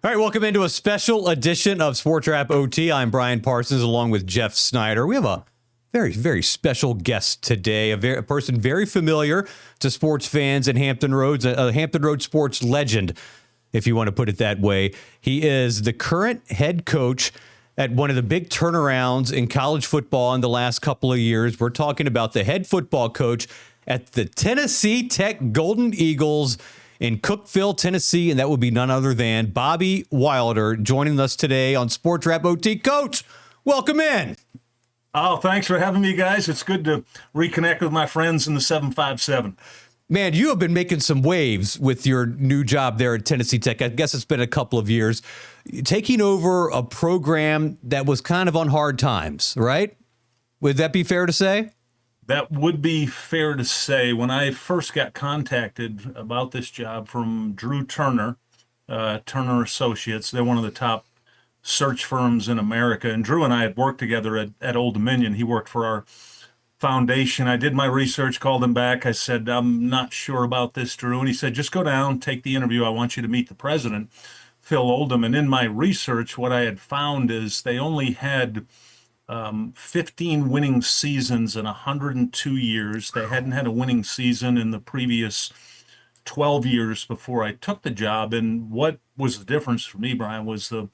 All right, welcome into a special edition of Sportswrap OT. I'm Brian Parsons along with Jeff Snyder. We have a very, very special guest today, a person very familiar to sports fans in Hampton Roads, a Hampton Roads sports legend, if you want to put it that way. He is the current head coach at one of the big turnarounds in college football in the last couple of years. We're talking about the head football coach at the Tennessee Tech Golden Eagles in Cookeville, Tennessee, and that would be none other than Bobby Wilder joining us today on Sportswrap OT. Coach, welcome in. Oh, thanks for having me, guys. It's good to reconnect with my friends in the 757. Man, you have been making some waves with your new job there at Tennessee Tech. I guess it's been a couple of years. Taking over a program that was kind of on hard times, right? Would that be fair to say? That would be fair to say. When I first got contacted about this job from Drew Turner, Turner Associates, they're one of the top search firms in America. And Drew and I had worked together at Old Dominion. He worked for our foundation. I did my research, called him back. I said, I'm not sure about this, Drew. And he said, just go down, take the interview. I want you to meet the president, Phil Oldham. And in my research, what I had found is they only had 15 winning seasons in 102 years. They hadn't had a winning season in the previous 12 years before I took the job. And what was the difference for me, Brian, was the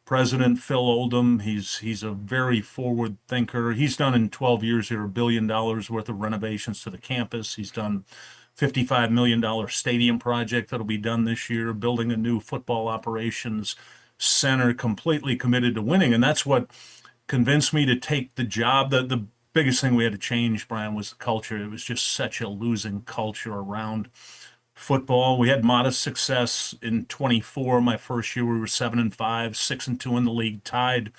president, Phil Oldham. He's a very forward thinker. He's done in 12 years here $1 billion worth of renovations to the campus. He's done $55 million stadium project that'll be done this year, building a new football operations center, completely committed to winning. And that's what convinced me to take the job. The biggest thing we had to change, Brian, was the culture. It was just such a losing culture around football. We had modest success in 24. My first year, we were 7-5, 6-2 in the league, tied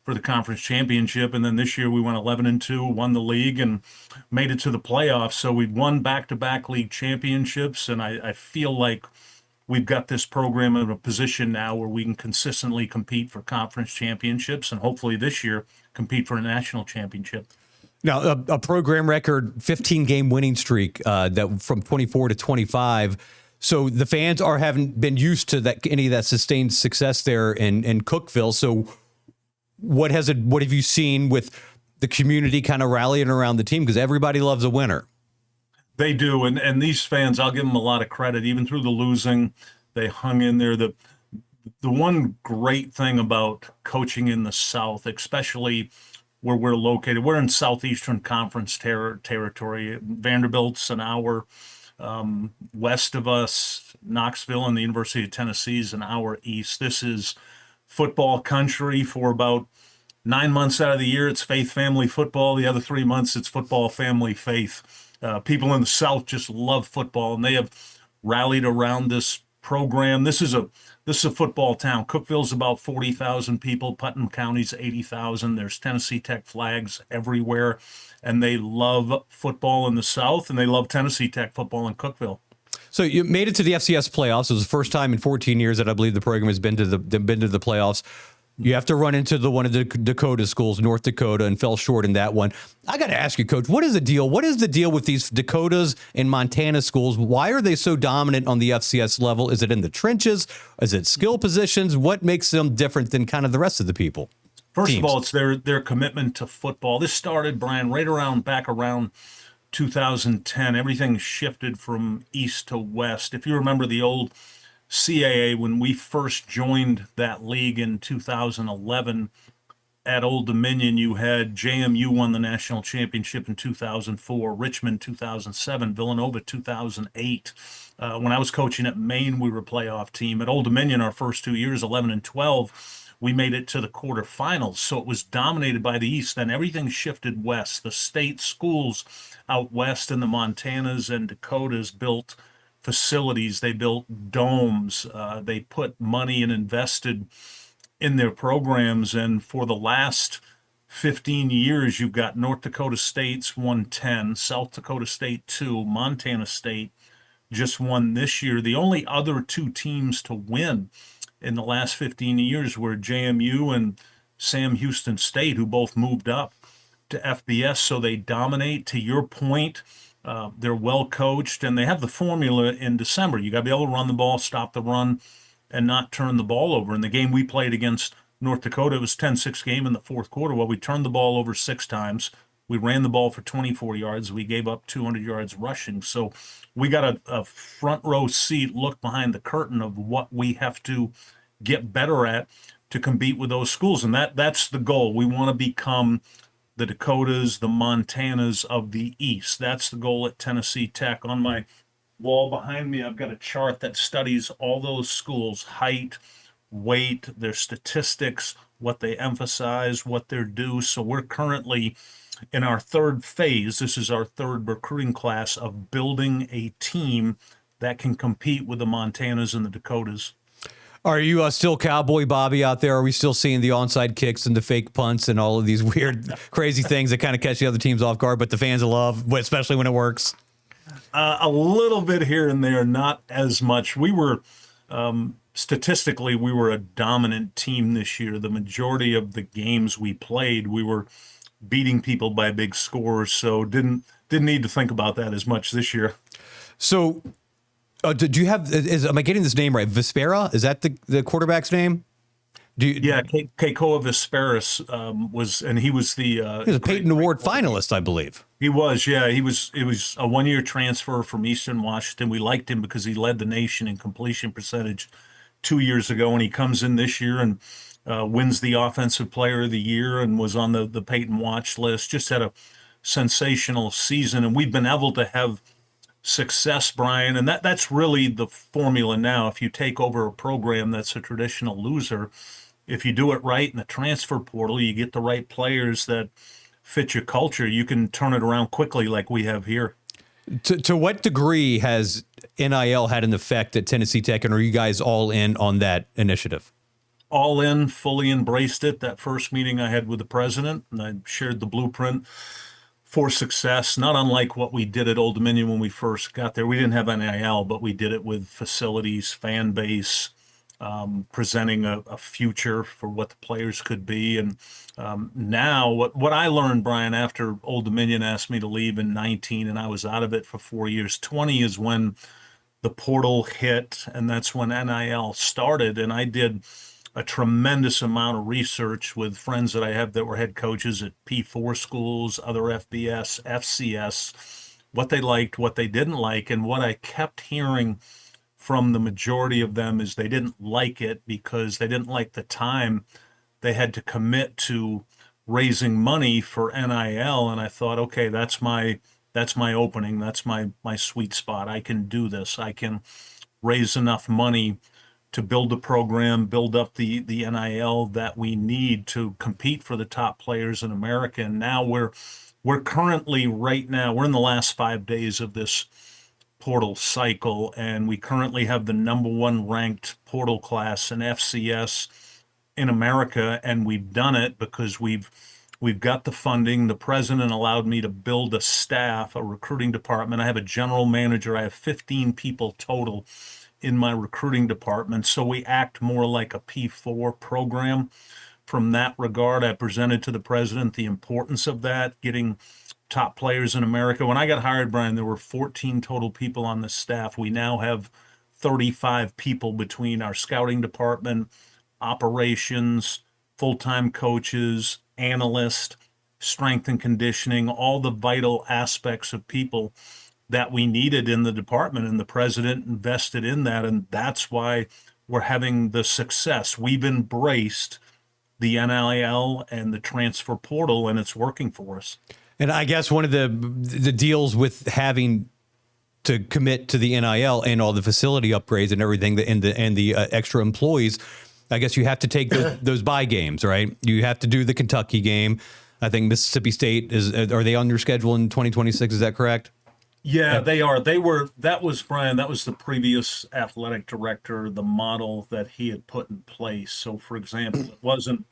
for the conference championship. And then this year, we went 11-2, won the league, and made it to the playoffs. So we've won back-to-back league championships, and I feel like we've got this program in a position now where we can consistently compete for conference championships and hopefully this year compete for a national championship. Now, a program record 15-game winning streak that from 24 to 25. So the fans haven't been used to that any of that sustained success there in Cookeville. So what have you seen with the community kind of rallying around the team? Because everybody loves a winner. They do, and these fans, I'll give them a lot of credit. Even through the losing, they hung in there. The one great thing about coaching in the South, especially where we're located, we're in Southeastern Conference territory. Vanderbilt's an hour west of us. Knoxville and the University of Tennessee is an hour east. This is football country. For about 9 months out of the year, it's faith, family, football. The other 3 months, it's football, family, faith. People in the South just love football, and they have rallied around this program. This is a football town. Cookeville's about 40,000 people. Putnam County's 80,000. There's Tennessee Tech flags everywhere, and they love football in the South, and they love Tennessee Tech football in Cookeville. So you made it to the FCS playoffs. It was the first time in 14 years that I believe the program has been to the playoffs. You have to run into one of the Dakota schools, North Dakota, and fell short in that one. I got to ask you, Coach, what is the deal? What is the deal with these Dakotas and Montana schools? Why are they so dominant on the FCS level? Is it in the trenches? Is it skill positions? What makes them different than kind of the rest of the people? First of all, it's their commitment to football. This started, Brian, back around 2010. Everything shifted from east to west. If you remember the old CAA, when we first joined that league in 2011 at Old Dominion, you had JMU won the national championship in 2004, Richmond 2007, Villanova 2008. When I was coaching at Maine, we were a playoff team. At Old Dominion, our first 2 years, 11 and 12, we made it to the quarterfinals. So it was dominated by the East. Then everything shifted west. The state schools out west and the Montanas and Dakotas built facilities. They built domes. They put money and invested in their programs. And for the last 15 years, you've got North Dakota State's won 10, South Dakota State 2, Montana State just won this year. The only other two teams to win in the last 15 years were JMU and Sam Houston State, who both moved up to FBS. So they dominate. To your point, they're well coached, and they have the formula in December. You got to be able to run the ball, stop the run, and not turn the ball over. In the game we played against North Dakota, it was 10-6 game in the fourth quarter. Well, we turned the ball over 6 times. We ran the ball for 24 yards. We gave up 200 yards rushing. So we got a front row seat, look behind the curtain of what we have to get better at to compete with those schools. And that's the goal. We want to become the Dakotas, the Montanas of the East. That's the goal at Tennessee Tech. On my wall behind me, I've got a chart that studies all those schools, height, weight, their statistics, what they emphasize, what they're due. So we're currently in our third phase. This is our third recruiting class of building a team that can compete with the Montanas and the Dakotas. Are you still Cowboy Bobby out there? Are we still seeing the onside kicks and the fake punts and all of these weird, crazy things that kind of catch the other teams off guard, but the fans love, especially when it works? A little bit here and there, not as much. We were, statistically, we were a dominant team this year. The majority of the games we played, we were beating people by big scores, so didn't need to think about that as much this year. So, do you have? Am I getting this name right? Vespera, is that the quarterback's name? Yeah, Keikoa Vesperis was, and he was the he was a Peyton Award finalist, I believe. He was, yeah. It was a 1-year transfer from Eastern Washington. We liked him because he led the nation in completion percentage 2 years ago, and he comes in this year and wins the Offensive Player of the Year and was on the Peyton watch list. Just had a sensational season, and we've been able to have success, Brian, and that's really the formula now. If you take over a program that's a traditional loser, if you do it right in the transfer portal, you get the right players that fit your culture, you can turn it around quickly like we have here. To what degree has NIL had an effect at Tennessee Tech, and are you guys all in on that initiative? All in, fully embraced it. That first meeting I had with the president, and I shared the blueprint for success, not unlike what we did at Old Dominion when we first got there. We didn't have NIL, but we did it with facilities, fan base, presenting a future for what the players could be. And now what I learned, Brian, after Old Dominion asked me to leave in 19 and I was out of it for 4 years, 20 is when the portal hit, and that's when NIL started. And I did a tremendous amount of research with friends that I have that were head coaches at P4 schools, other FBS, FCS, what they liked, what they didn't like. And what I kept hearing from the majority of them is they didn't like it because they didn't like the time they had to commit to raising money for NIL. And I thought, okay, that's my opening. That's my sweet spot. I can do this. I can raise enough money to build a program, build up the NIL that we need to compete for the top players in America. And now we're currently right now, we're in the last 5 days of this portal cycle, and we currently have the number one ranked portal class in FCS in America. And we've done it because we've got the funding. The president allowed me to build a staff, a recruiting department. I have a general manager. I have 15 people total in my recruiting department. So we act more like a P4 program. From that regard, I presented to the president the importance of that, getting top players in America. When I got hired, Brian, there were 14 total people on the staff. We now have 35 people between our scouting department, operations, full-time coaches, analysts, strength and conditioning, all the vital aspects of people that we needed in the department, and the president invested in that, and that's why we're having the success. We've embraced the NIL and the transfer portal, and it's working for us. And I guess one of the deals with having to commit to the NIL and all the facility upgrades and everything, and the extra employees, I guess you have to take those bye games, right? You have to do the Kentucky game. I think Mississippi State are they on your schedule in 2026? Is that correct? Yeah, they are. That was Brian, that was the previous athletic director, the model that he had put in place. So for example, it wasn't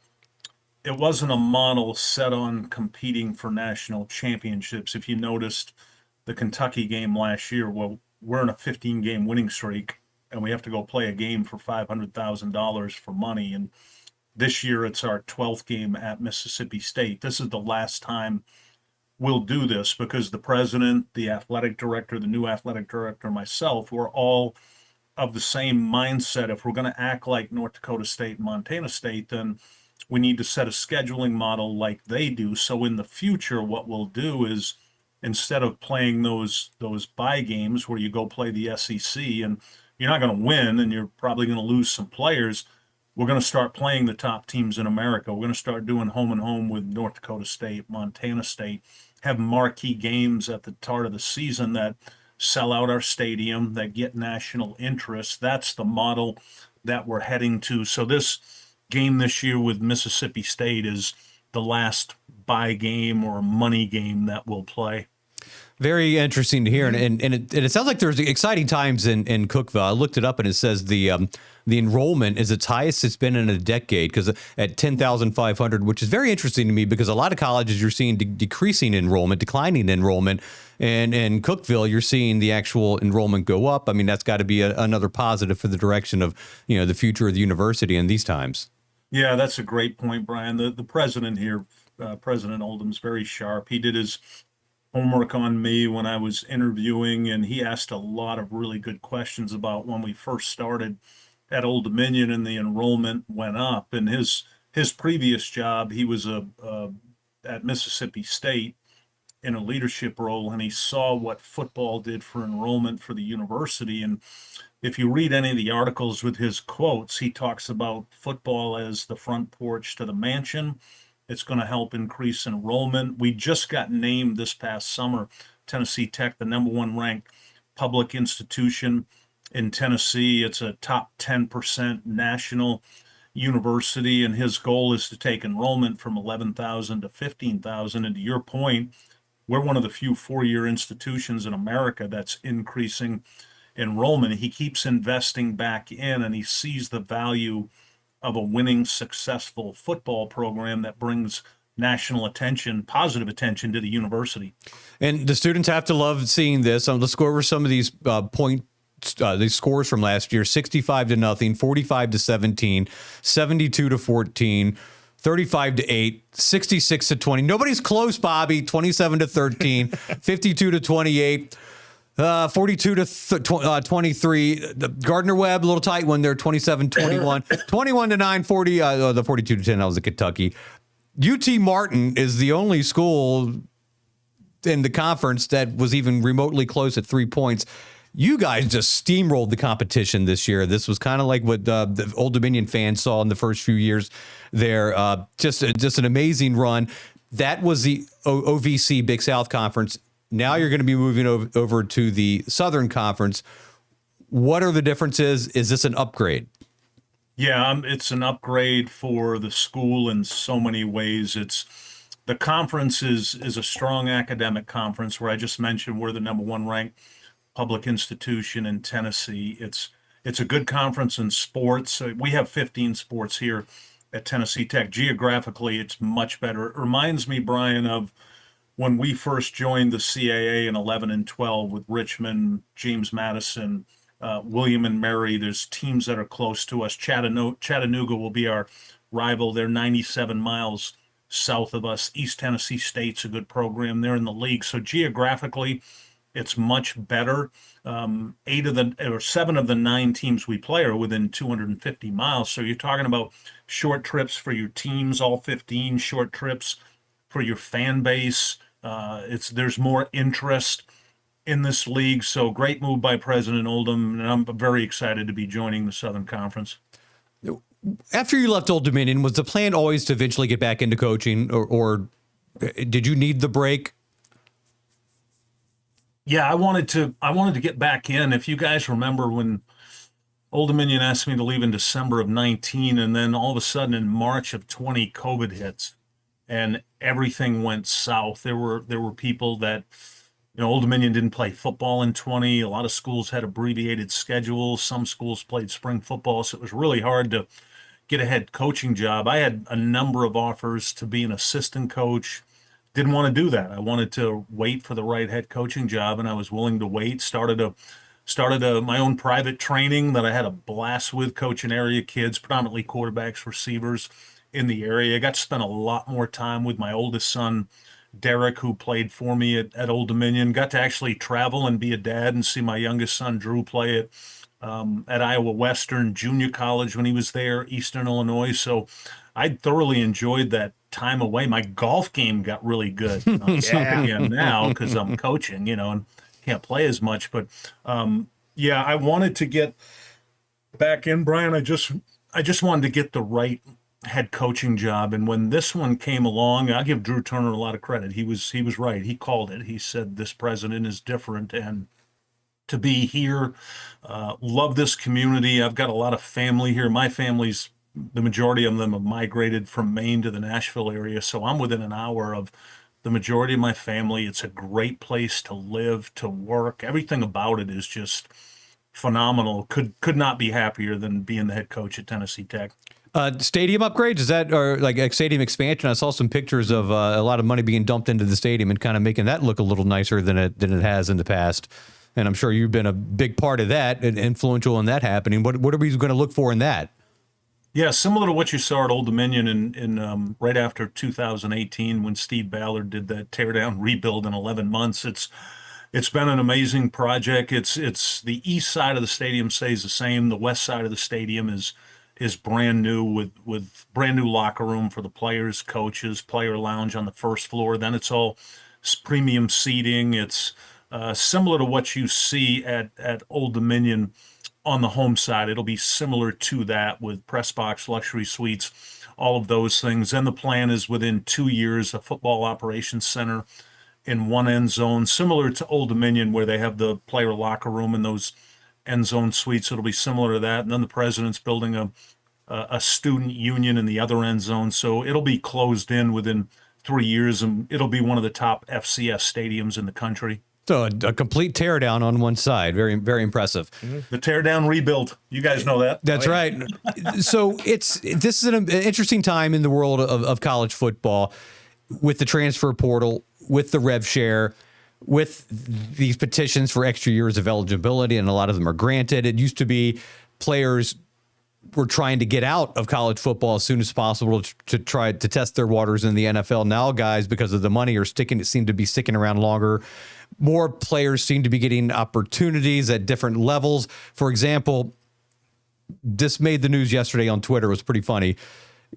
a model set on competing for national championships. If you noticed the Kentucky game last year, well, we're in a 15-game winning streak and we have to go play a game for $500,000 for money. And this year it's our 12th game at Mississippi State. This is the last time we'll do this because the president, the athletic director, the new athletic director, myself, we're all of the same mindset. If we're going to act like North Dakota State and Montana State, then we need to set a scheduling model like they do. So in the future, what we'll do is instead of playing those bye games where you go play the SEC and you're not going to win and you're probably going to lose some players, we're going to start playing the top teams in America. We're going to start doing home and home with North Dakota State, Montana State, have marquee games at the start of the season that sell out our stadium, that get national interest. That's the model that we're heading to. So this game this year with Mississippi State is the last bye game or money game that we'll play. Very interesting to hear, and it sounds like there's exciting times in Cookeville. I looked it up, and it says the enrollment is its highest it's been in a decade, because at 10,500, which is very interesting to me because a lot of colleges you're seeing decreasing enrollment, declining enrollment, and in Cookeville you're seeing the actual enrollment go up. I mean, that's got to be another positive for the direction of the future of the university in these times. Yeah, that's a great point, Brian. The president here, President Oldham's very sharp. He did his homework on me when I was interviewing, and he asked a lot of really good questions about when we first started at Old Dominion and the enrollment went up. And his previous job, he was at Mississippi State in a leadership role, and he saw what football did for enrollment for the university. And if you read any of the articles with his quotes, he talks about football as the front porch to the mansion. It's going to help increase enrollment. We just got named this past summer, Tennessee Tech, the #1 ranked public institution in Tennessee. It's a top 10% national university, and his goal is to take enrollment from 11,000 to 15,000. And to your point, we're one of the few four-year institutions in America that's increasing enrollment. He keeps investing back in, and he sees the value of a winning, successful football program that brings national attention, positive attention to the university. And the students have to love seeing this. Let's go over some of these these scores from last year: 65-0, 45-17, 72-14. 35-8, 66-20. Nobody's close, Bobby. 27-13, 52-28. 42-23. Gardner Webb, a little tight one there. 27-21, 21-9, 40. The 42-10. That was the Kentucky. UT Martin is the only school in the conference that was even remotely close at 3 points. You guys just steamrolled the competition this year. This was kind of like what the Old Dominion fans saw in the first few years there. Just an amazing run. That was the OVC Big South Conference. Now you're going to be moving over to the Southern Conference. What are the differences? Is this an upgrade? Yeah, it's an upgrade for the school in so many ways. The conference is a strong academic conference where I just mentioned we're the #1 ranked public institution in Tennessee. It's a good conference in sports. We have 15 sports here at Tennessee Tech. Geographically, it's much better. It reminds me, Brian, of when we first joined the CAA in 11 and 12 with Richmond, James Madison, William and Mary. There's teams that are close to us. Chattanooga will be our rival. They're 97 miles south of us. East Tennessee State's a good program. They're in the league. So geographically, it's much better. 7 of the 9 teams we play are within 250 miles. So you're talking about short trips for your teams, all 15, short trips for your fan base. There's more interest in this league. So great move by President Oldham, and I'm very excited to be joining the Southern Conference. After you left Old Dominion, was the plan always to eventually get back into coaching, or did you need the break? Yeah, I wanted to get back in. If you guys remember when Old Dominion asked me to leave in December of 19, and then all of a sudden in March of 20, COVID hits, and everything went south. There were people that, Old Dominion didn't play football in 20. A lot of schools had abbreviated schedules. Some schools played spring football, so it was really hard to get a head coaching job. I had a number of offers to be an assistant coach. Didn't want to do that. I wanted to wait for the right head coaching job, and I was willing to wait. Started my own private training that I had a blast with, coaching area kids, predominantly quarterbacks, receivers in the area. I got to spend a lot more time with my oldest son, Derek, who played for me at Old Dominion. Got to actually travel and be a dad and see my youngest son, Drew, play at at Iowa Western, junior college when he was there, Eastern Illinois. So I thoroughly enjoyed that time away. My golf game got really good. It's up again now because I'm coaching, and can't play as much. But yeah, I wanted to get back in, Brian. I just wanted to get the right head coaching job. And when this one came along, I give Drew Turner a lot of credit. He was right. He called it. He said this president is different, and to be here, love this community. I've got a lot of family here. My family's the majority of them have migrated from Maine to the Nashville area, so I'm within an hour of the majority of my family. It's a great place to live, to work. Everything about it is just phenomenal. Could not be happier than being the head coach at Tennessee Tech. Stadium upgrades, is that, or like a stadium expansion? I saw some pictures of a lot of money being dumped into the stadium and kind of making that look a little nicer than it has in the past. And I'm sure you've been a big part of that and influential in that happening. What are we going to look for in that? Yeah, similar to what you saw at Old Dominion in right after 2018 when Steve Ballard did that tear down rebuild in 11 months. It's been an amazing project. It's the east side of the stadium stays the same. The west side of the stadium is brand new with brand new locker room for the players, coaches, player lounge on the first floor. Then it's all premium seating. It's similar to what you see at Old Dominion on the home side. It'll be similar to that with press box, luxury suites, all of those things. And the plan is within 2 years, a football operations center in one end zone, similar to Old Dominion where they have the player locker room and those end zone suites. It'll be similar to that. And then the president's building a student union in the other end zone. So it'll be closed in within 3 years, and it'll be one of the top FCS stadiums in the country. So a complete teardown on one side. Very, very impressive. The teardown rebuild. You guys know that. That's right. So this is an interesting time in the world of college football with the transfer portal, with the rev share, with these petitions for extra years of eligibility, and a lot of them are granted. It used to be players were trying to get out of college football as soon as possible to try to test their waters in the NFL. Now guys, because of the money, seem to be sticking around longer. More players seem to be getting opportunities at different levels. For example, this made the news yesterday on Twitter. It was pretty funny.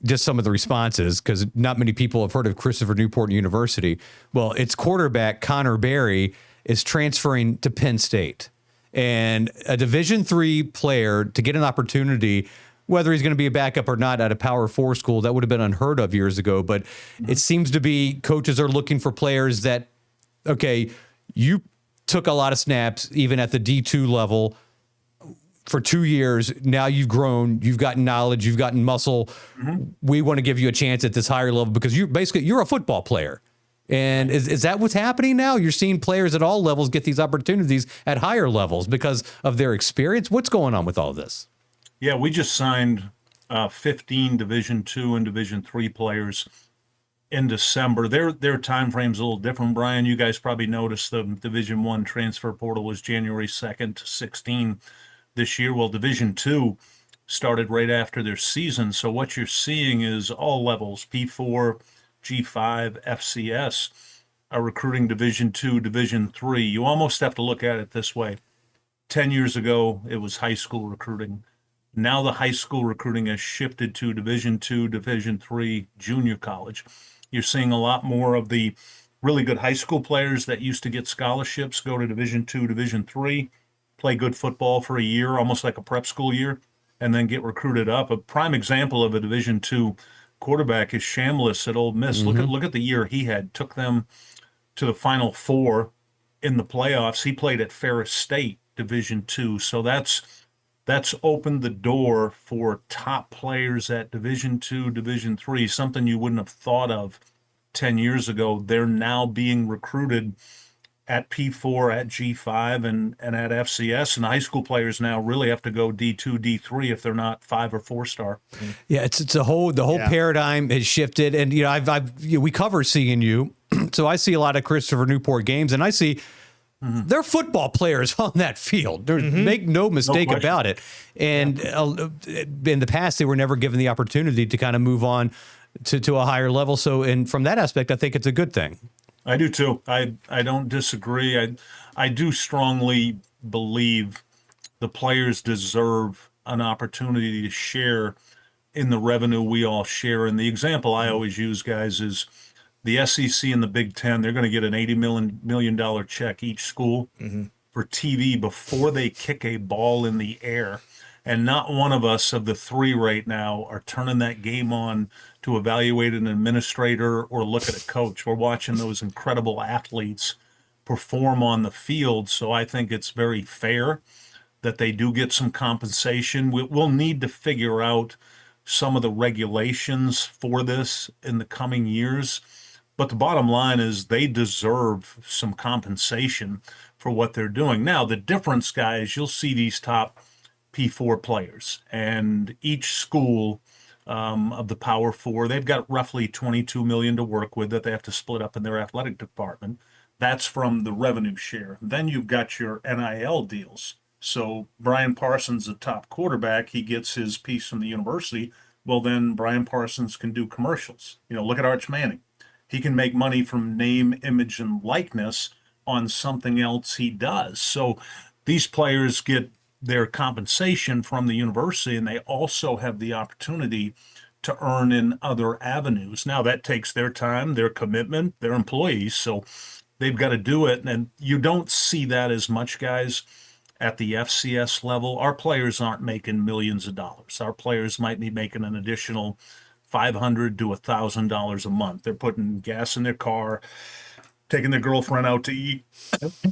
Just some of the responses, because not many people have heard of Christopher Newport University. Well, its quarterback, Connor Berry, is transferring to Penn State. And a Division III player to get an opportunity, whether he's going to be a backup or not at a Power 4 school, that would have been unheard of years ago. But it seems to be coaches are looking for players that, okay, you took a lot of snaps even at the D2 level for 2 years. Now you've grown, you've gotten knowledge, you've gotten muscle. We want to give you a chance at this higher level because you're a football player. And is that what's happening now? You're seeing players at all levels get these opportunities at higher levels because of their experience. What's going on with all this? Yeah, we just signed 15 Division II and Division III players in December. Their time frame's a little different, Brian. You guys probably noticed the Division I transfer portal was January 2nd to 16 this year. Well, Division II started right after their season. So what you're seeing is all levels, P4, G5, FCS, are recruiting Division II, Division III. You almost have to look at it this way. 10 years ago, it was high school recruiting. Now the high school recruiting has shifted to Division II, Division III, junior college. You're seeing a lot more of the really good high school players that used to get scholarships go to Division II, Division III, play good football for a year, almost like a prep school year, and then get recruited up. A prime example of a Division II quarterback is Shamlis at Ole Miss. Look at the year he had. Took them to the Final Four in the playoffs. He played at Ferris State, Division II. So that's opened the door for top players at Division II, Division III, something you wouldn't have thought of 10 years ago. They're now being recruited at P4, at G5, and at FCS. And high school players now really have to go D2, D3 if they're not 5 or 4 star. Yeah, it's the whole paradigm has shifted. And, we cover CNU, so I see a lot of Christopher Newport games, and I see they're football players on that field. Make no mistake about it. And in the past, they were never given the opportunity to kind of move on to a higher level. So, and from that aspect, I think it's a good thing. I do too. I don't disagree. I do strongly believe the players deserve an opportunity to share in the revenue we all share. And the example I always use, guys, is the SEC and the Big Ten. They're going to get an $80 million check each school for TV before they kick a ball in the air. And not one of us of the three right now are turning that game on to evaluate an administrator or look at a coach. We're watching those incredible athletes perform on the field. So I think it's very fair that they do get some compensation. We'll need to figure out some of the regulations for this in the coming years. But the bottom line is they deserve some compensation for what they're doing. Now, the difference, guys, you'll see these top P4 players, and each school of the Power Four, they've got roughly 22 million to work with that they have to split up in their athletic department. That's from the revenue share. Then you've got your NIL deals. So Brian Parsons, the top quarterback, he gets his piece from the university. Well, then Brian Parsons can do commercials. Look at Arch Manning. He can make money from name, image, and likeness on something else he does. So these players get their compensation from the university, and they also have the opportunity to earn in other avenues. Now, that takes their time, their commitment, their employees. So they've got to do it. And you don't see that as much, guys, at the FCS level. Our players aren't making millions of dollars. Our players might be making an additional $500 to $1,000 a month. They're putting gas in their car, taking their girlfriend out to eat,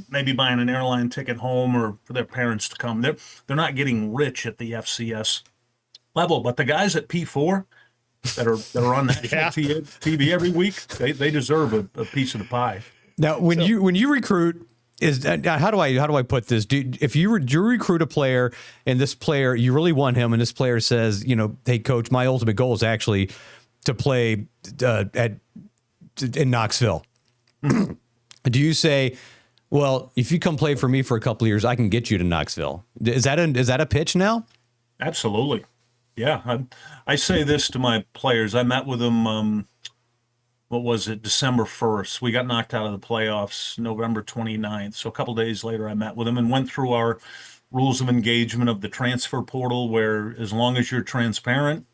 maybe buying an airline ticket home or for their parents to come. They're not getting rich at the FCS level, but the guys at P4 that are on national TV every week, they deserve a piece of the pie. Now, when you recruit, how do I put this? If you recruit a player and this player, you really want him, and this player says, hey, coach, my ultimate goal is actually to play in Knoxville. Do you say, well, if you come play for me for a couple of years, I can get you to Knoxville? Is that a pitch now? Absolutely. Yeah. I say this to my players. I met with them, what was it, December 1st. We got knocked out of the playoffs November 29th. So a couple of days later, I met with them and went through our rules of engagement of the transfer portal, where as long as you're transparent,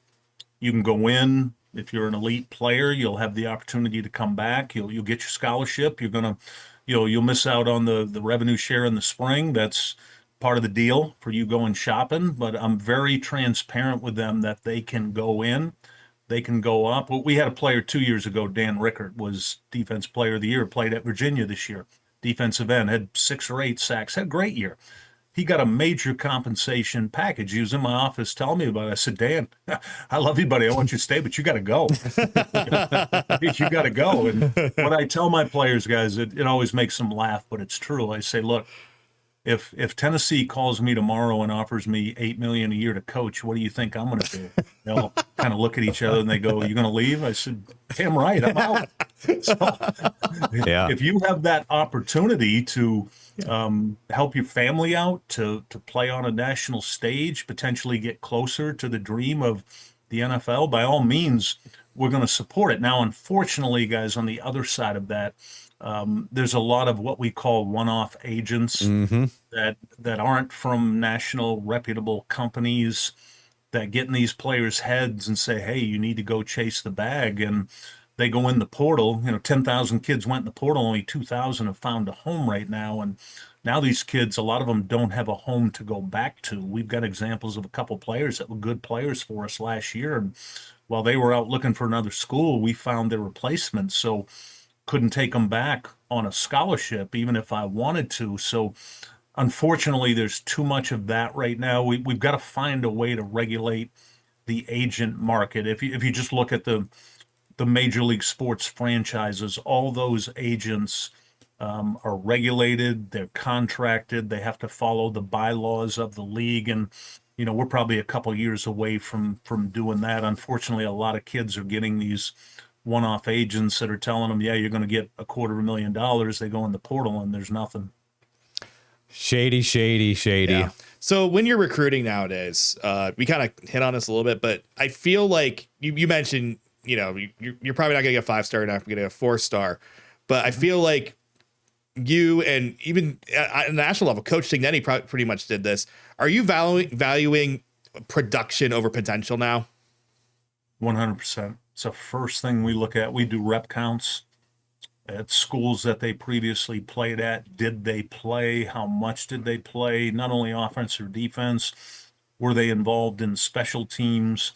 you can go in. If you're an elite player, you'll have the opportunity to come back. You'll get your scholarship. You'll miss out on the revenue share in the spring. That's part of the deal for you going shopping. But I'm very transparent with them that they can go in, they can go up. We had a player 2 years ago, Dan Rickert, was Defense Player of the Year, played at Virginia this year. Defensive end, had 6 or 8 sacks, had a great year. He got a major compensation package. He was in my office telling me about it. I said, Dan, I love you, buddy. I want you to stay, but you got to go. You got to go. And what I tell my players, guys, it always makes them laugh, but it's true. I say, look, if Tennessee calls me tomorrow and offers me $8 million a year to coach, what do you think I'm going to do? They'll kind of look at each other and they go, "You going to leave?" I said, "Damn right, I'm out." So, if you have that opportunity to help your family out, to play on a national stage, potentially get closer to the dream of the NFL, by all means, we're going to support it. Now, unfortunately, guys, on the other side of that, there's a lot of what we call one-off agents that aren't from national reputable companies that get in these players' heads and say, "Hey, you need to go chase the bag." And they go in the portal. 10,000 kids went in the portal. Only 2,000 have found a home right now. And now these kids, a lot of them don't have a home to go back to. We've got examples of a couple players that were good players for us last year. And while they were out looking for another school, we found their replacements. So couldn't take them back on a scholarship, even if I wanted to. So unfortunately, there's too much of that right now. We've got to find a way to regulate the agent market. If you just look at the Major League Sports franchises, all those agents are regulated, they're contracted, they have to follow the bylaws of the league. And, we're probably a couple years away from doing that. Unfortunately, a lot of kids are getting these one-off agents that are telling them, "Yeah, you're going to get $250,000. They go in the portal and there's nothing. Shady. Yeah. So when you're recruiting nowadays, we kind of hit on this a little bit, but I feel like you mentioned, you're probably not going to get a 5-star, you're not going to get a 4-star, but I feel like you and even at a national level, Coach Signetti pretty much did this. Are you valuing production over potential now? 100%. It's the first thing we look at. We do rep counts at schools that they previously played at. Did they play? How much did they play? Not only offense or defense. Were they involved in special teams?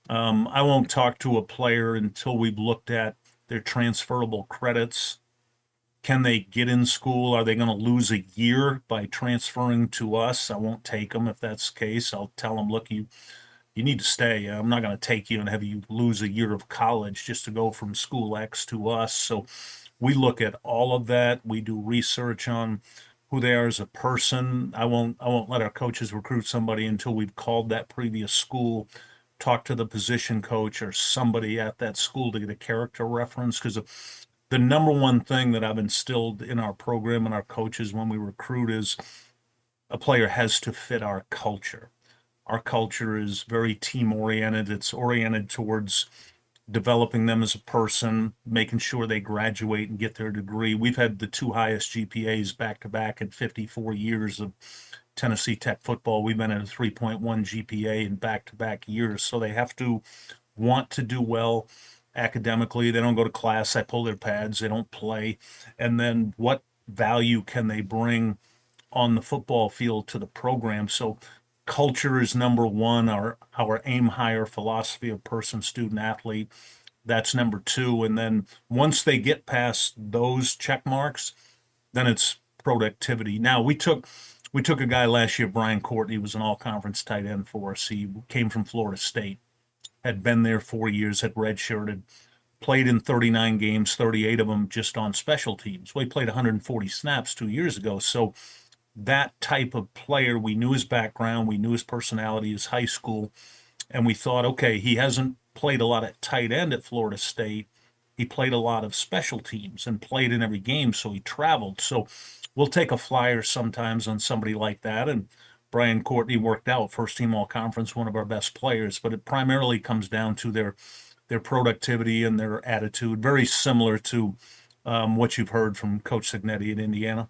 I won't talk to a player until we've looked at their transferable credits. Can they get in school? Are they going to lose a year by transferring to us? I won't take them if that's the case. I'll tell them, look, you need to stay. I'm not going to take you and have you lose a year of college just to go from school X to us. So we look at all of that. We do research on who they are as a person. I won't let our coaches recruit somebody until we've called that previous school, talk to the position coach or somebody at that school to get a character reference. Because the number one thing that I've instilled in our program and our coaches when we recruit is a player has to fit our culture. Our culture is very team oriented. It's oriented towards developing them as a person, making sure they graduate and get their degree. We've had the 2 highest GPAs back to back in 54 years of Tennessee Tech football. We've been at a 3.1 GPA in back to back years. So they have to want to do well academically. They don't go to class. They pull their pads. They don't play. And then what value can they bring on the football field to the program? So culture is number one. Our aim higher philosophy of person, student, athlete. That's number 2. And then once they get past those check marks, then it's productivity. Now we took a guy last year, Brian Courtney, was an all-conference tight end for us. He came from Florida State, had been there 4 years, had redshirted, played in 39 games, 38 of them just on special teams. Well, he played 140 snaps 2 years ago. So that type of player, we knew his background, we knew his personality, his high school, and we thought, okay, he hasn't played a lot at tight end at Florida State. He played a lot of special teams and played in every game, so he traveled. So we'll take a flyer sometimes on somebody like that, and Brian Courtney worked out, first team all-conference, one of our best players, but it primarily comes down to their productivity and their attitude, very similar to what you've heard from Coach Signetti in Indiana.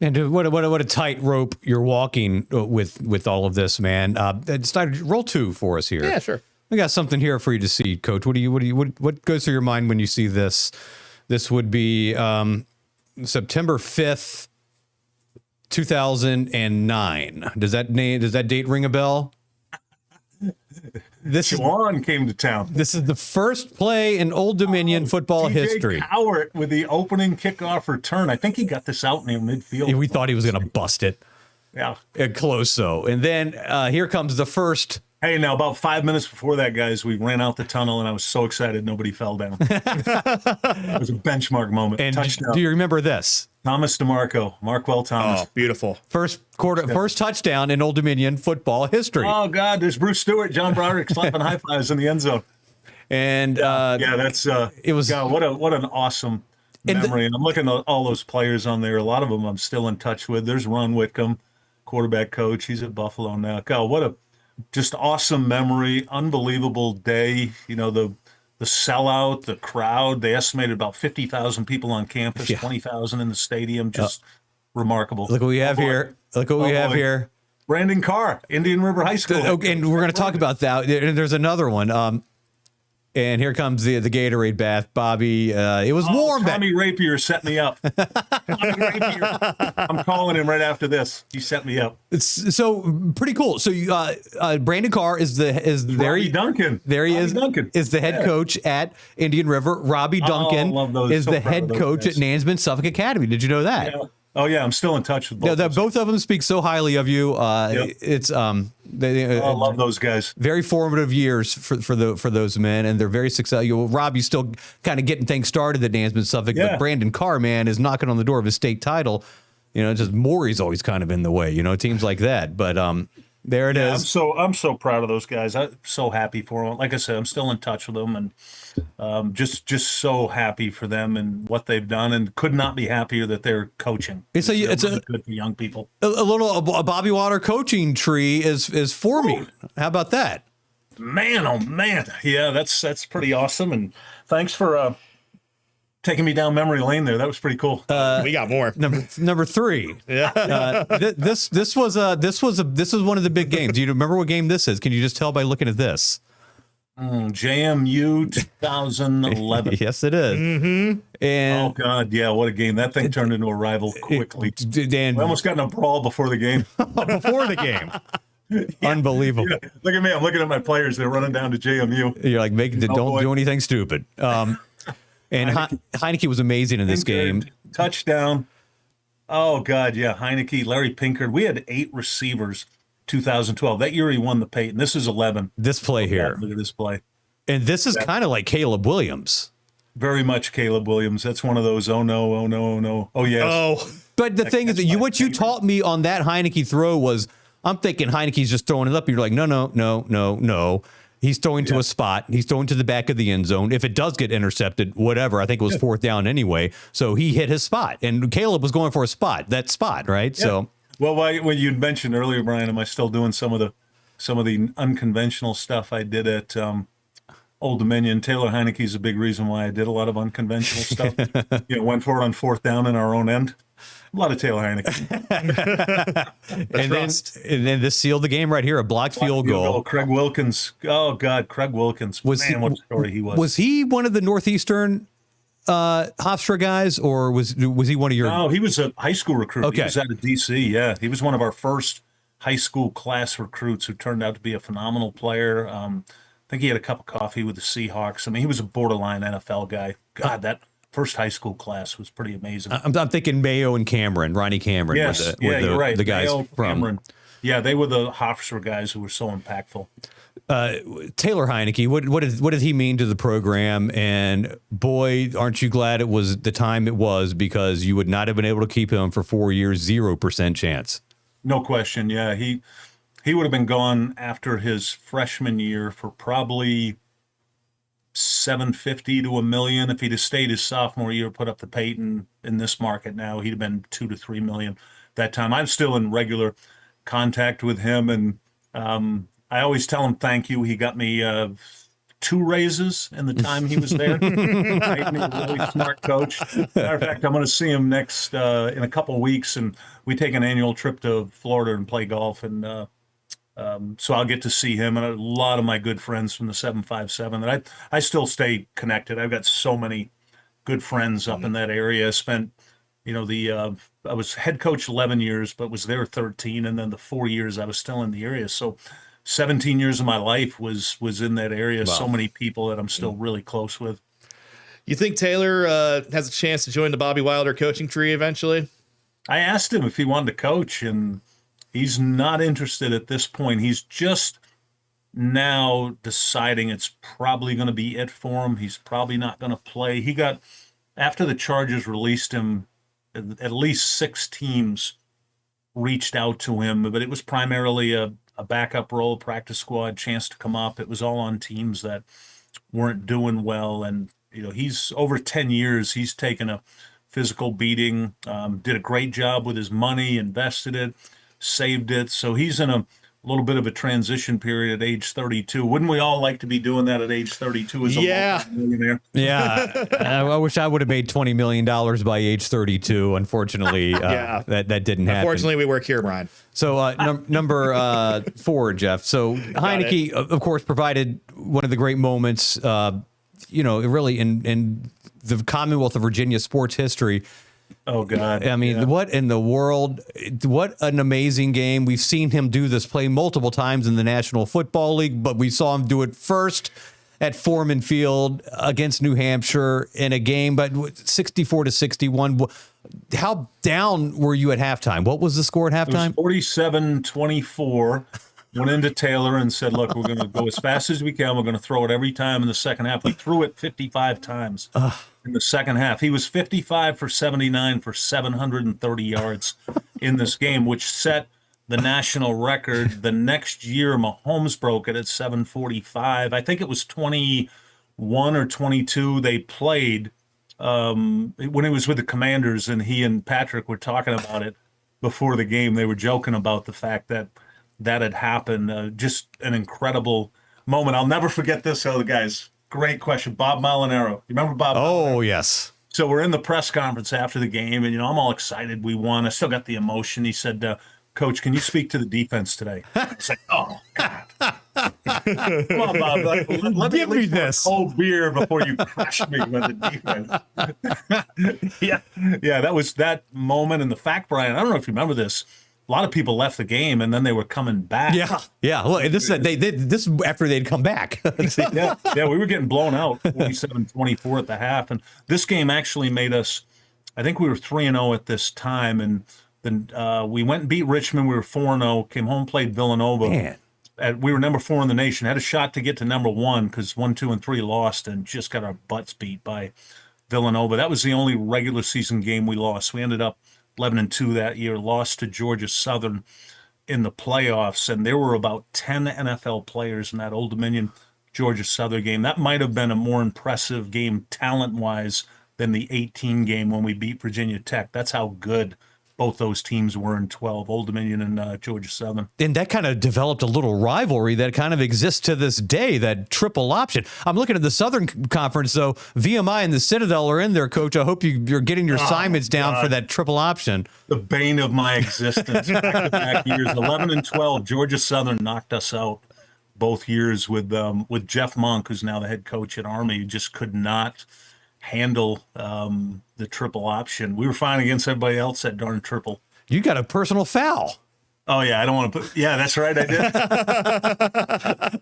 And what a tightrope you're walking with all of this, man. Snyder, roll 2 for us here. Yeah, sure. We got something here for you to see, Coach. What goes through your mind when you see this? This would be September 5th, 2009. Does that date ring a bell? Juwan came to town. This is the first play in Old Dominion football history. Cowart with the opening kickoff return. I think he got this out near midfield. We thought he was going to bust it. Yeah. Close so. And then here comes the first. Hey, now about 5 minutes before that, guys, we ran out the tunnel, and I was so excited nobody fell down. It was a benchmark moment. And touchdown. do you remember this? Thomas DeMarco, Markwell Thomas. Oh, beautiful. First touchdown in Old Dominion football history. Oh, God, there's Bruce Stewart, John Broderick slapping high fives in the end zone. And that's it was God, what an awesome memory. And I'm looking at all those players on there. A lot of them I'm still in touch with. There's Ron Whitcomb, quarterback coach. He's at Buffalo now. God, what a just awesome memory, unbelievable day. You know, the sellout, the crowd. They estimated about 50,000 people on campus, 20,000 in the stadium. Just remarkable. Look what we have here. Look what we have here. Brandon Carr, Indian River High School. And we're going to talk about that. There's another one. And here comes the Gatorade bath, Bobby. It was warm. Tommy Rapier set me up. Tommy Rapier. I'm calling him right after this. He set me up. It's so pretty cool. So Brandon Carr is Robbie Duncan. There he is. Duncan. Is the head coach at Indian River. Robbie Duncan is the head coach at Nansman Suffolk Academy. Did you know that? Yeah. Oh yeah, I'm still in touch with both. Both of them speak so highly of you. It's I love those guys. Very formative years for those men, and they're very successful. Robbie's still kind of getting things started at Nansman Suffolk, but Brandon Carr, man, is knocking on the door of his state title. You know, just Maury's always kind of in the way. You know, teams like that. But there it is. I'm so proud of those guys. I'm so happy for them. Like I said, I'm still in touch with them, and just so happy for them and what they've done, and could not be happier that they're coaching. It's really good for young people. A Bobby Water coaching tree is forming. How about that? Man, oh man, yeah, that's pretty awesome. And thanks for taking me down memory lane there. That was pretty cool. We got more. Number 3. Yeah. This was one of the big games. Do you remember what game this is? Can you just tell by looking at this? JMU 2011. Yes, it is. Mm-hmm. And oh God, yeah, what a game! That thing turned into a rival quickly. Dan, We almost got in a brawl before the game. before the game. Unbelievable. Yeah, look at me. I'm looking at my players. They're running down to JMU. You're like, don't boy. do anything stupid. And Heineke was amazing in this game. Touchdown. Oh God, yeah. Heineke, Larry Pinkard. We had 8 receivers. 2012. That year he won the Peyton. This is 11. This play here. Look at this play. And this is kind of like Caleb Williams. Very much Caleb Williams. That's one of those, oh no, oh no, oh no. Oh yes. Oh, But the thing is, what you taught me on that Heineke throw was, I'm thinking Heineke's just throwing it up. You're like, no. He's throwing to a spot. He's throwing to the back of the end zone. If it does get intercepted, whatever. I think it was 4th down anyway. So he hit his spot. And Caleb was going for a spot. That spot, right? Yeah. So. Well, when you mentioned earlier, Brian, am I still doing some of the unconventional stuff I did at Old Dominion? Taylor Heineke's a big reason why I did a lot of unconventional stuff. Went for it on 4th down in our own end. A lot of Taylor Heineke. and then this sealed the game right here, a blocked field goal. Craig Wilkins. Oh God, Craig Wilkins. What a story he was. Was he one of the Northeastern Hofstra guys, or was he one of your? No, he was a high school recruit. Okay. He was out of DC. Yeah, he was one of our first high school class recruits who turned out to be a phenomenal player. I think he had a cup of coffee with the Seahawks. I mean, he was a borderline NFL guy. God, that first high school class was pretty amazing. I'm thinking Mayo and Cameron, Ronnie Cameron. Yes, you're right. The guys Mayo, from Cameron. Yeah, they were the Hofstra guys who were so impactful. Taylor Heineke, what did he mean to the program? And boy, aren't you glad it was the time it was, because you would not have been able to keep him for 4 years, 0% chance. No question. Yeah, he would have been gone after his freshman year for probably $750,000 to $1 million. If he'd have stayed his sophomore year, put up the Peyton in this market now, he'd have been $2 to $3 million that time. I'm still in regular contact with him, and I always tell him thank you. He got me 2 raises in the time he was there. Made me a really smart coach. Matter of fact, I'm going to see him next in a couple of weeks, and we take an annual trip to Florida and play golf, and so I'll get to see him and a lot of my good friends from the 757 that I still stay connected. I've got so many good friends up in that area. I spent, I was head coach 11 years, but was there 13, and then the 4 years I was still in the area. So 17 years of my life was in that area. Wow. So many people that I'm still really close with. You think Taylor has a chance to join the Bobby Wilder coaching tree eventually? I asked him if he wanted to coach, and he's not interested at this point. He's just now deciding it's probably going to be it for him. He's probably not going to play. He got, after the Chargers released him, at least 6 teams reached out to him, but it was primarily a backup role, practice squad, chance to come up. It was all on teams that weren't doing well. And, he's over 10 years, he's taken a physical beating, did a great job with his money, invested it, saved it. So he's in a little bit of a transition period at age 32. Wouldn't we all like to be doing that at age 32 as a millionaire? Yeah. I wish I would have made $20 million by age 32. Unfortunately, that didn't happen. Unfortunately, we work here, Brian. So number 4, Jeff. So Heineke, of course, provided one of the great moments, really in the Commonwealth of Virginia sports history. Oh, God. I mean, What in the world? What an amazing game. We've seen him do this play multiple times in the National Football League, but we saw him do it first at Foreman Field against New Hampshire in a game, but 64-61. How down were you at halftime? What was the score at halftime? It was 47-24. Went into Taylor and said, look, we're going to go as fast as we can. We're going to throw it every time in the second half. We threw it 55 times in the second half. He was 55 for 79 for 730 yards in this game, which set the national record. The next year, Mahomes broke it at 745. I think it was 21 or 22 they played when it was with the Commanders, and he and Patrick were talking about it before the game. They were joking about the fact that had happened. Just an incredible moment. I'll never forget this, guys. Great question. Bob Molinaro. You remember Bob? Oh, yes. So we're in the press conference after the game, and I'm all excited. We won. I still got the emotion. He said, "Coach, can you speak to the defense today?" I was like, "Oh God, come on, Bob. Let me Give at me least have a this." cold beer before you crush me with the defense." Yeah. That was that moment, and the fact, Brian. I don't know if you remember this. A lot of people left the game, and then they were coming back. Yeah. Well, this is after they'd come back. Yeah, we were getting blown out 47-24 at the half. And this game actually made us, I think we were 3-0 at this time. And then we went and beat Richmond. We were 4-0, came home, played Villanova. Man. We were number 4 in the nation, had a shot to get to number 1 because 1, 2, and 3 lost and just got our butts beat by Villanova. That was the only regular season game we lost. We ended up 11-2 that year, lost to Georgia Southern in the playoffs, and there were about 10 NFL players in that Old Dominion Georgia Southern game. That might have been a more impressive game talent-wise than the 18 game when we beat Virginia Tech. That's how good both those teams were in 12, Old Dominion and Georgia Southern. And that kind of developed a little rivalry that kind of exists to this day, that triple option. I'm looking at the Southern Conference, though. VMI and the Citadel are in there, Coach. I hope you're getting your assignments down for that triple option. The bane of my existence. Back-to-back years, 11 and 12. Georgia Southern knocked us out both years with Jeff Monk, who's now the head coach at Army, who just could not handle the triple option. We were fine against everybody else that darn triple. You got a personal foul. Oh yeah, I don't want to put. Yeah, that's right, I did.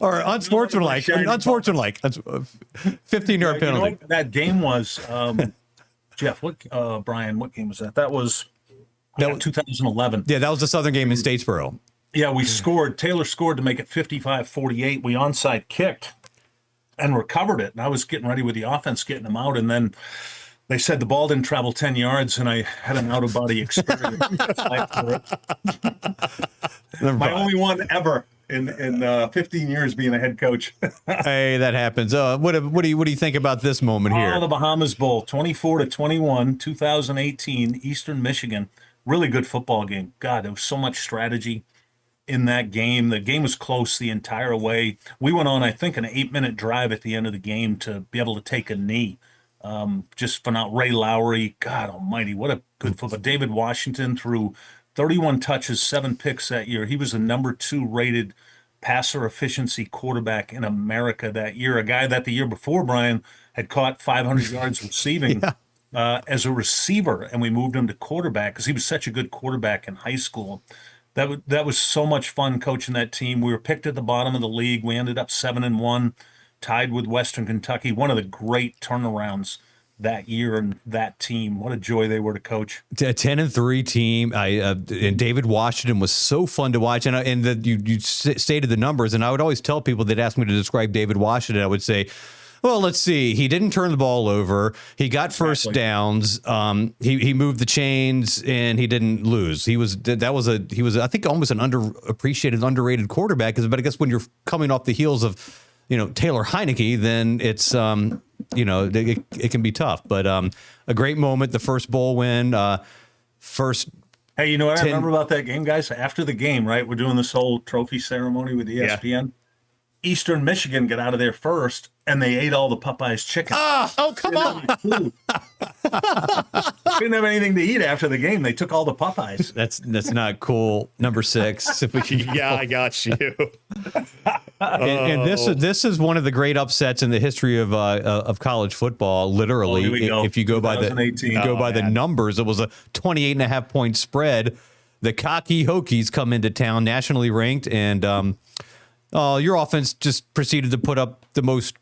Or unsportsmanlike. 15-yard penalty. That game was, Jeff. Brian? What game was that? That was 2011. Yeah, that was the Southern game in Statesboro. Yeah, we scored. Taylor scored to make it 55-48. We onside kicked and recovered it. And I was getting ready with the offense, getting them out, and then they said the ball didn't travel 10 yards, and I had an out-of-body experience. My only one ever in 15 years being a head coach. Hey, that happens. What do you think about this moment here? The Bahamas Bowl, 24-21, 2018, Eastern Michigan. Really good football game. God, there was so much strategy in that game. The game was close the entire way. We went on, I think, an 8-minute drive at the end of the game to be able to take a knee. Just for now, Ray Lowry, God almighty, what a good football. David Washington threw 31 touches, 7 picks that year. He was the number 2 rated passer efficiency quarterback in America that year. A guy that the year before, Brian, had caught 500 yards receiving as a receiver, and we moved him to quarterback because he was such a good quarterback in high school. That was so much fun coaching that team. We were picked at the bottom of the league. We ended up 7-1, tied with Western Kentucky. One of the great turnarounds that year and that team. What a joy they were to coach. A 10-3 team. And David Washington was so fun to watch. And you stated the numbers, and I would always tell people that asked me to describe David Washington. I would say, well, let's see. He didn't turn the ball over. He got first downs. He moved the chains, and he didn't lose. He was I think almost an underappreciated, underrated quarterback. But I guess when you're coming off the heels of Taylor Heineke, then it's it can be tough. But a great moment, the first bowl win, first. Hey, you know what I remember about that game, guys? After the game, right? We're doing this whole trophy ceremony with ESPN. Yeah. Eastern Michigan got out of there first, and they ate all the Popeyes chicken. Oh, come on. Didn't have anything to eat after the game. They took all the Popeyes. That's not cool. Number 6. Yeah, I got you. And this is one of the great upsets in the history of college football. Literally, if you go by the numbers, it was a 28.5 point spread. The cocky Hokies come into town, nationally ranked, and your offense just proceeded to put up the most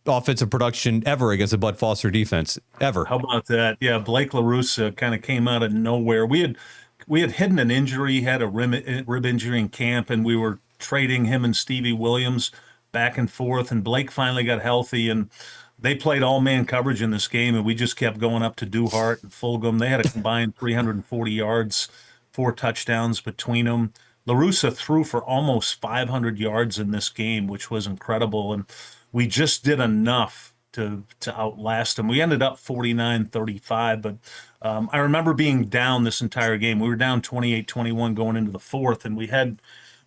offensive production ever against a Bud Foster defense ever. How about that? Yeah, Blake LaRussa kind of came out of nowhere. We had hidden an injury. He had a rib injury in camp, and we were trading him and Stevie Williams back and forth, and Blake finally got healthy, and they played all-man coverage in this game, and we just kept going up to Duhart and Fulgham. They had a combined 340 yards, 4 touchdowns between them. LaRussa threw for almost 500 yards in this game, which was incredible, and we just did enough to outlast them. We ended up 49-35, but I remember being down this entire game. We were down 28-21 going into the fourth, and we had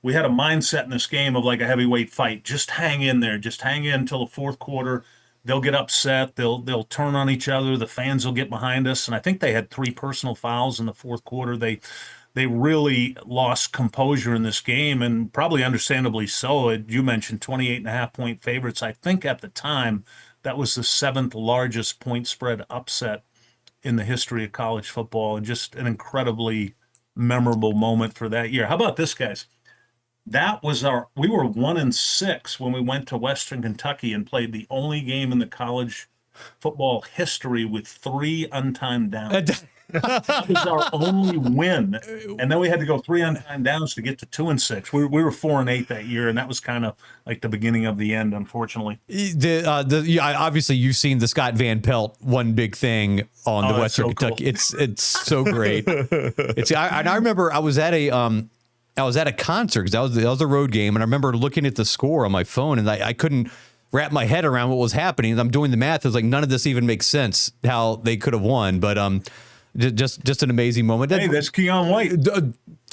a mindset in this game of like a heavyweight fight. Just hang in there. Just hang in until the fourth quarter. they'll get upset. They'll turn on each other. The fans will get behind us. And I think they had 3 personal fouls in the fourth quarter. They really lost composure in this game, and probably understandably so. You mentioned 28.5-point favorites. I think at the time that was the 7th largest point spread upset in the history of college football, and just an incredibly memorable moment for that year. How about this, guys? We were 1-6 when we went to Western Kentucky and played the only game in the college football history with 3 untimed downs. That was our only win, and then we had to go 3 untimed downs to get to 2-6. We were 4-8 that year, and that was kind of like the beginning of the end, unfortunately. Obviously, you've seen the Scott Van Pelt one big thing on the Western Kentucky. Cool. It's so great. I remember I was at a concert because that was a road game, and I remember looking at the score on my phone, and I couldn't wrap my head around what was happening. I'm doing the math. It's like none of this even makes sense how they could have won, but just an amazing moment. Hey, that's Keon White.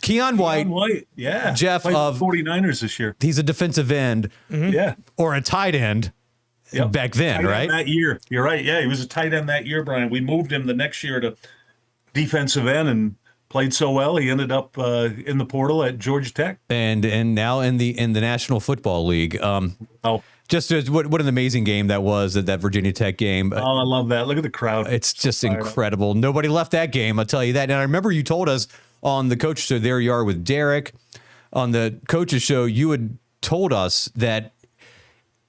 Keon White, yeah. Jeff played of 49ers this year. He's a defensive end, yeah, or a tight end. Yep. Back then, tight right? That year, you're right. Yeah, he was a tight end that year, Brian. We moved him the next year to defensive end and played so well he ended up in the portal at Georgia Tech, and now in the National Football League. Just what an amazing game that was, that Virginia Tech game. Oh, I love that. Look at the crowd. It's just incredible. Nobody left that game, I'll tell you that. And I remember you told us on the coach show, there you are with Derek, on the coaches show, you had told us that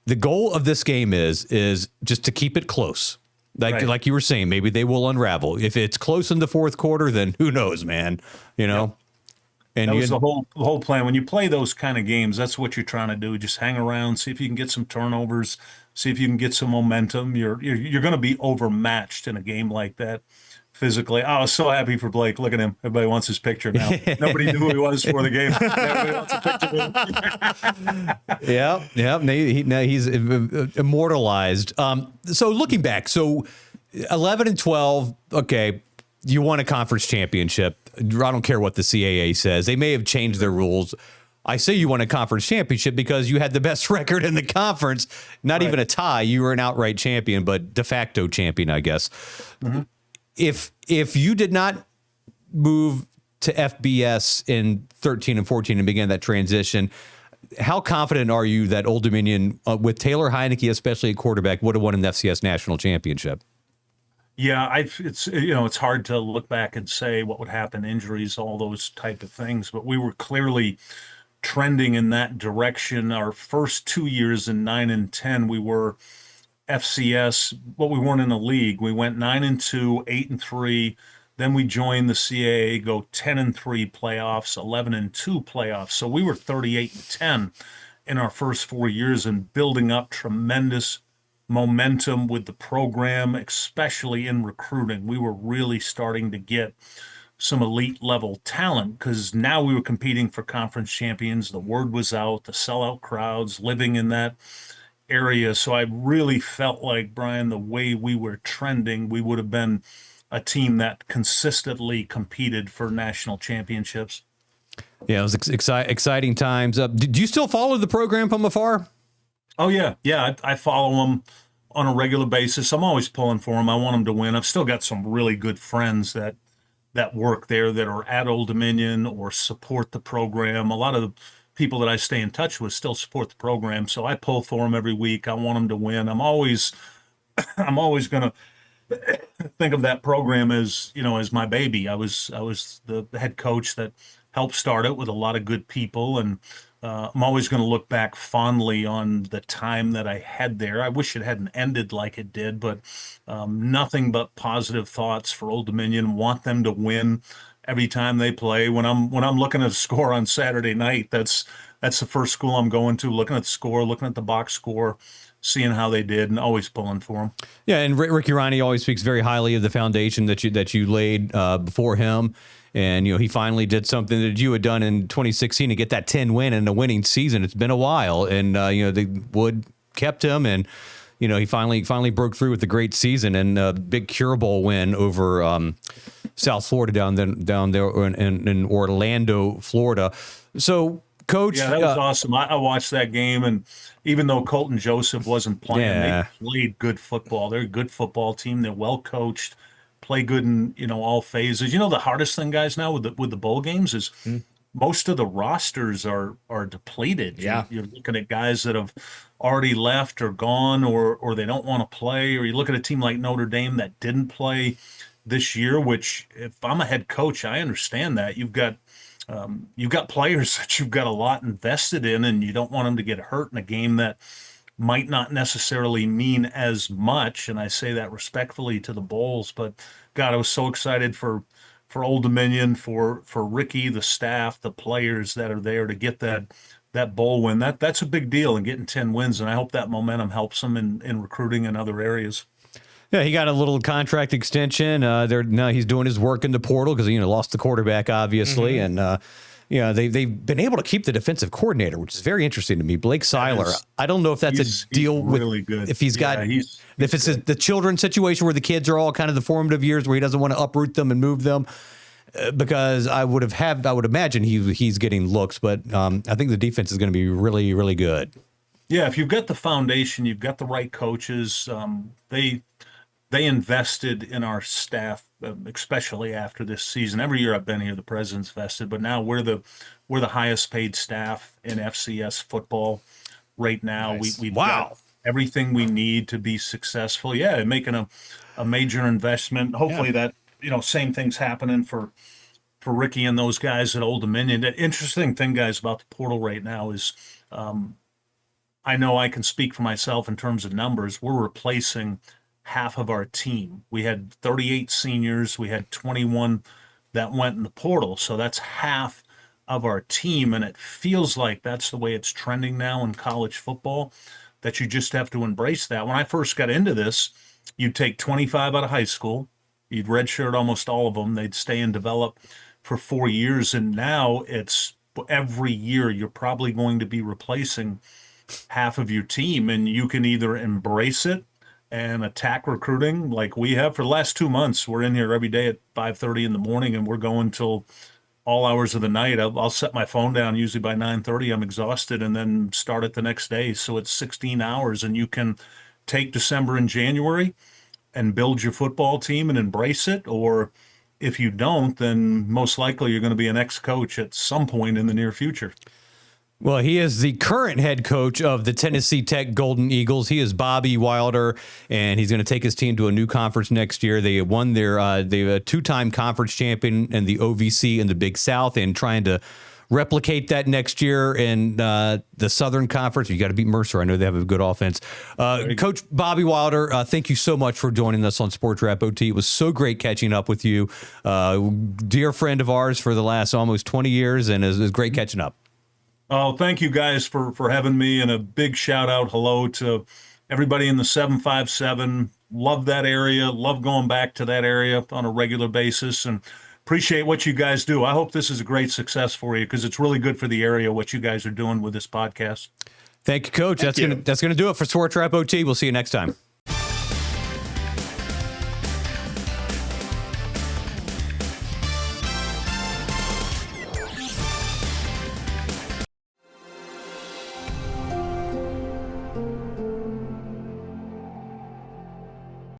the goal of this game is just to keep it close. Like you were saying, maybe they will unravel. If it's close in the fourth quarter, then who knows, man? You know? Yep. And that was the whole plan. When you play those kind of games, that's what you're trying to do. Just hang around, see if you can get some turnovers, see if you can get some momentum. You're going to be overmatched in a game like that physically. I was so happy for Blake. Look at him. Everybody wants his picture now. Nobody knew who he was for the game. Everybody wants a picture of him. Yeah. Now he's immortalized. So looking back, 11-12, okay, you won a conference championship. I don't care what the CAA says. They may have changed their rules. I say you won a conference championship because you had the best record in the conference, not even a tie. You were an outright champion, but de facto champion, I guess. Mm-hmm. If you did not move to FBS in 13 and 14 and began that transition, how confident are you that Old Dominion, with Taylor Heineke, especially at quarterback, would have won an FCS national championship? Yeah, it's hard to look back and say what would happen, injuries, all those type of things, but we were clearly trending in that direction. Our first 2 years in 9 and 10, we were FCS, but we weren't in a league. We went 9-2, 8-3. Then we joined the CAA, go 10-3 playoffs, 11-2 playoffs. So we were 38-10 in our first 4 years and building up tremendous momentum with the program, especially in recruiting. We were really starting to get some elite level talent because now we were competing for conference champions. The word was out, the sellout crowds, living in that area. So I really felt like, Brian, the way we were trending, we would have been a team that consistently competed for national championships. Yeah, it was exciting times. Do you still follow the program from afar? Oh, yeah. Yeah, I follow them on a regular basis. I'm always pulling for them. I want them to win. I've still got some really good friends that work there that are at Old Dominion or support the program. A lot of the people that I stay in touch with still support the program, so I pull for them every week. I want them to win. I'm always going to think of that program as my baby. I was the head coach that helped start it with a lot of good people, and I'm always going to look back fondly on the time that I had there. I wish it hadn't ended like it did, but nothing but positive thoughts for Old Dominion. Want them to win every time they play. When I'm looking at a score on Saturday night, that's the first school I'm going to, looking at the score, looking at the box score, seeing how they did, and always pulling for them. Yeah, and Ricky Ronnie always speaks very highly of the foundation that you laid before him. And, he finally did something that you had done in 2016 to get that 10 win in a winning season. It's been a while. And, the Wood kept him. And, he finally broke through with a great season and a big Cure Bowl win over South Florida down there in Orlando, Florida. So Coach. Yeah, that was awesome. I watched that game, and even though Colton Joseph wasn't playing, Yeah. they played good football. They're a good football team. They're well coached, play good in all phases. The hardest thing, guys, now with the bowl games is most of the rosters are depleted. Yeah. You're looking at guys that have already left or gone, or they don't want to play, or you look at a team like Notre Dame that didn't play this year. Which, if I'm a head coach, I understand that you've got players that you've got a lot invested in, and you don't want them to get hurt in a game that might not necessarily mean as much. And I say that respectfully to the Bulls, but God, I was so excited for Old Dominion, for Ricky, the staff, the players that are there to get that bowl win. That's a big deal, and getting 10 wins, and I hope that momentum helps them in recruiting in other areas. Yeah, he got a little contract extension. Now he's doing his work in the portal because lost the quarterback, obviously, and they've been able to keep the defensive coordinator, which is very interesting to me. Blake Seiler. I don't know if that's a deal with really good. If he's got if it's the children situation where the kids are all kind of the formative years where he doesn't want to uproot them and move them. Because I would imagine he's getting looks, but I think the defense is going to be really, really good. Yeah, if you've got the foundation, you've got the right coaches. They invested in our staff, especially after this season. Every year I've been here, the president's vested, but now we're the highest paid staff in FCS football right now. Nice. We've Wow. got everything we need to be successful. Yeah, making a major investment. Hopefully that same thing's happening for Ricky and those guys at Old Dominion. The interesting thing, guys, about the portal right now is I know I can speak for myself in terms of numbers. We're replacing half of our team. We had 38 seniors. We had 21 that went in the portal. So that's half of our team. And it feels like that's the way it's trending now in college football, that you just have to embrace that. When I first got into this, you'd take 25 out of high school. You'd redshirt almost all of them. They'd stay and develop for 4 years. And now it's every year you're probably going to be replacing half of your team. And you can either embrace it and attack recruiting like we have for the last 2 months. We're in here every day at 5:30 in the morning, and we're going till all hours of the night. I'll set my phone down usually by 9:30. I'm exhausted, and then start it the next day. So it's 16 hours, and you can take December and January and build your football team and embrace it. Or if you don't, then most likely you're going to be an ex-coach at some point in the near future. Well, he is the current head coach of the Tennessee Tech Golden Eagles. He is Bobby Wilder, and he's going to take his team to a new conference next year. They won they're a two-time conference champion in the OVC in the Big South, and trying to replicate that next year in the Southern Conference. You got to beat Mercer. I know they have a good offense. Coach Bobby Wilder, thank you so much for joining us on Sportswrap OT. It was so great catching up with you. Dear friend of ours for the last almost 20 years, and it was great catching up. Oh, thank you guys for having me, and a big shout out hello to everybody in the 757. Love that area. Love going back to that area on a regular basis, and appreciate what you guys do. I hope this is a great success for you, because it's really good for the area what you guys are doing with this podcast. Thank you, Coach. That's gonna do it for Sportswrap OT. We'll see you next time.